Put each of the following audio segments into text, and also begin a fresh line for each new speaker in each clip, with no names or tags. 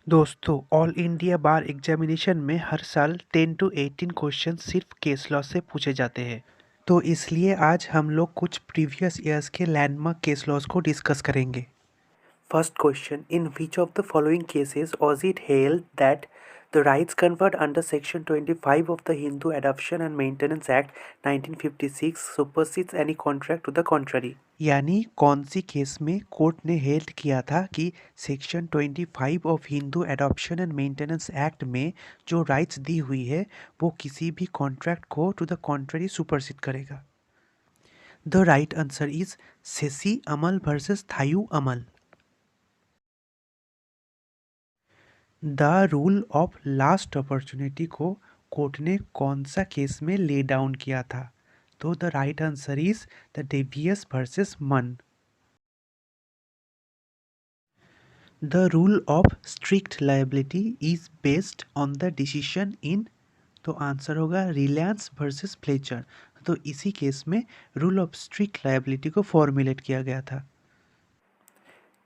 दोस्तों, all India बार examination में हर साल 10 to 18 क्वेश्चन सिर्फ केस लॉ से पूछे जाते हैं। तो इसलिए आज हम लोग कुछ प्रीवियस ईयर्स के लैंडमार्क केस लॉज को डिस्कस करेंगे। First question, in which of the following cases was it held that the rights conferred under section 25 of the Hindu adoption and maintenance act 1956 supersedes any contract to the contrary. यानी कौन सी case में court ने held किया था कि section 25 of Hindu adoption and maintenance act में जो राइट्स दी हुई है वो किसी भी कॉन्ट्रैक्ट को टू द कॉन्ट्ररी सुपरसीड करेगा। The right answer is Sesi Amal versus Thayu Amal. The rule of last opportunity को कोर्ट ने कौन सा केस में ले डाउन किया था? तो the right answer is the Davies versus Mann. The rule of strict liability is based on the decision in, तो answer होगा रिलायंस वर्सेस फ्लेचर। तो इसी केस में रूल ऑफ स्ट्रिक्ट लायबिलिटी को फॉर्मुलेट किया गया था।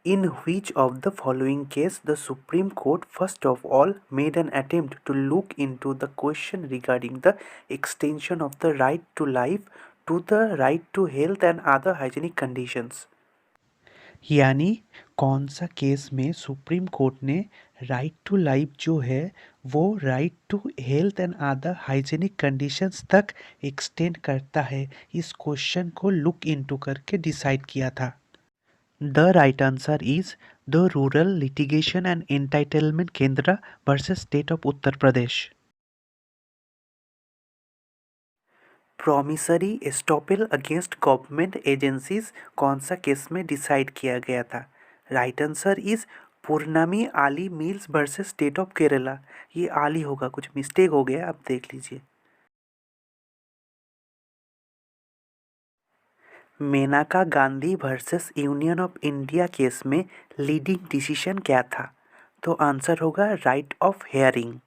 In which of the following case the Supreme Court first of all made an attempt to look into the question regarding the extension of the right to life to the right to health and other hygienic conditions? यानी कौन सा case में Supreme court ने right to life जो है वो right to health and other hygienic conditions तक extend करता है, इस क्वेश्चन को लुक इनटू करके डिसाइड किया था। The right answer is the Rural Litigation and Entitlement Kendra versus State of Uttar Pradesh. Promissory estoppel against government agencies कौन सा केस में डिसाइड किया गया था? राइट आंसर इज पूर्णामी आली mills versus state of Kerala. ये आली होगा, कुछ मिस्टेक हो गया, आप देख लीजिए। Maneka Gandhi versus union of India case में लीडिंग डिसीजन क्या था? तो आंसर होगा right of hearing.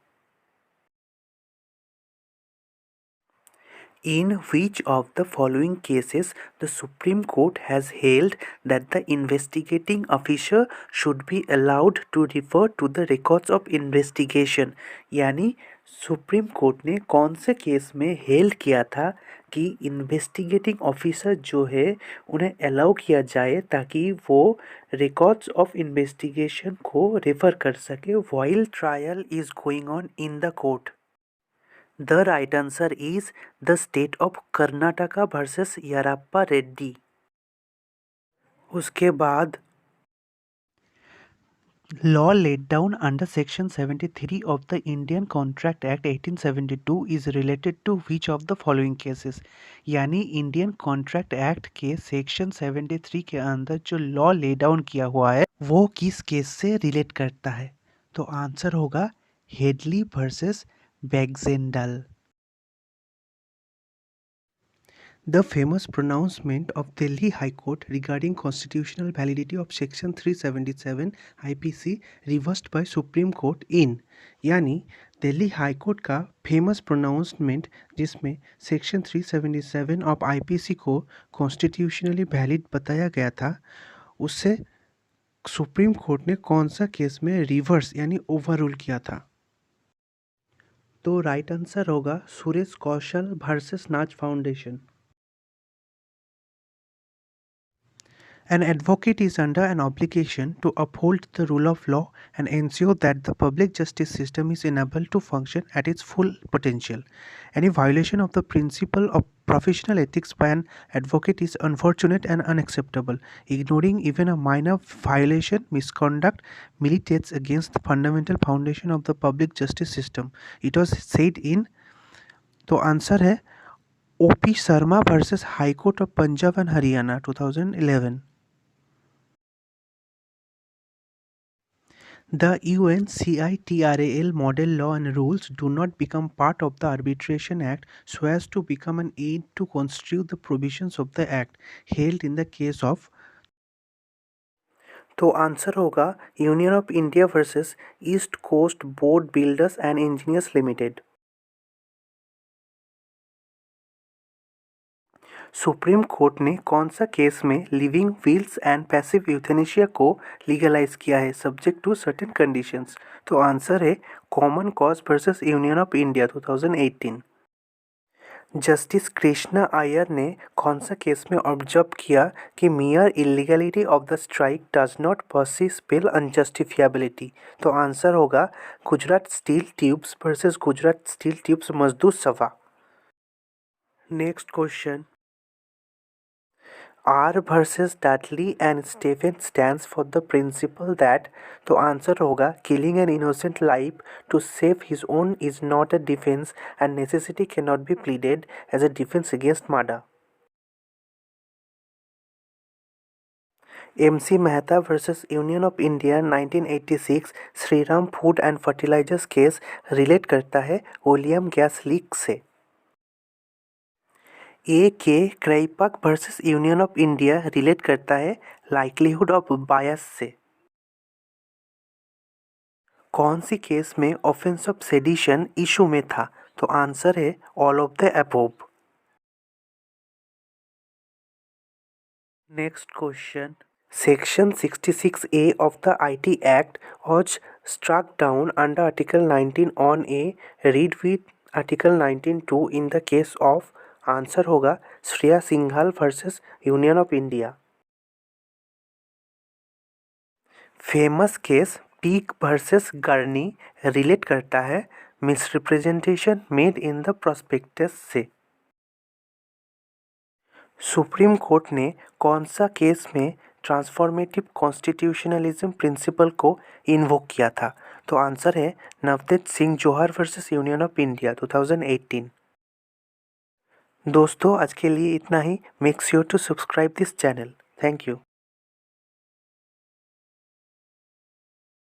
In which of the following cases the Supreme Court has held that the investigating officer should be allowed to refer to the records of investigation? यानी supreme court ने कौन से case में held किया था कि investigating officer जो है उन्हें अलाउ किया जाए ताकि वो रिकॉर्ड्स ऑफ इन्वेस्टिगेशन को रेफर कर सके while trial is going on in the court. The right answer is the state of Karnataka versus Yarappa Reddy. उसके बाद law laid down under section 73 of the Indian Contract Act 1872 is related to which of the following cases? यानी Indian contract act के section 73 के अंदर जो law lay down किया हुआ है वो किस केस से रिलेट करता है? तो आंसर होगा Hadley versus Baxendale. The famous pronouncement of Delhi High Court regarding constitutional validity of Section 377 IPC reversed by Supreme Court in, यानी दिल्ली हाई कोर्ट का फेमस प्रोनाउंसमेंट जिसमें सेक्शन 377 ऑफ आईपीसी को constitutionally valid बताया गया था, उससे supreme court ने कौन सा केस में रिवर्स यानी ओवररूल किया था? तो राइट आंसर होगा सुरेश कौशल वर्सेस नाज foundation. An advocate is under an obligation to uphold the rule of law and ensure that the public justice system is enabled to function at its full potential. Any violation of the principle of professional ethics by an advocate is unfortunate and unacceptable. Ignoring even a minor violation, misconduct militates against the fundamental foundation of the public justice system. It was said in, तो answer है OP Sharma versus high court of Punjab and Haryana 2011। The UNCITRAL model law and rules do not become part of the Arbitration Act so as to become an aid to construe the provisions of the Act held in the case of। तो answer होगा Union of India versus East Coast Boat Builders and Engineers Limited. Supreme court ने कौन सा case में living wills and passive euthanasia को legalise किया है subject to certain conditions? तो आंसर है Common Cause versus union of India 2018। Justice Krishna Iyer ने कौन सा केस में ऑब्जर्व किया कि mere illegality of the strike does not spell unjustifiability? तो आंसर होगा Gujarat steel tubes versus Gujarat steel tubes मजदूर सभा। Next question, R versus Dudley and Stephen stands for the principle that, तो आंसर होगा killing an innocent life to save his own is not a defense and necessity cannot be pleaded as a defense against murder. MC Mehta versus Union of India 1986 Shriram Food and Fertilisers case relate करता है oleum gas leak से। A K Kraipak versus union of India relate करता है likelihood of bias से। कौन सी case में offence of sedition issue में था? तो आंसर है all of the above. Next question, section 66A of the IT Act was struck down under Article 19 on a read with Article 19(2) in the case of, answer होगा Shreya Singhal versus union of India. Famous case Peek versus Gurney relate करता है misrepresentation made in the prospectus से। Supreme court ने कौन सा case में transformative constitutionalism principle को invoke किया था? तो आंसर है Navdeep Singh Johar versus union of India 2018। दोस्तों आज के लिए इतना ही। Make sure to subscribe this channel. Thank you.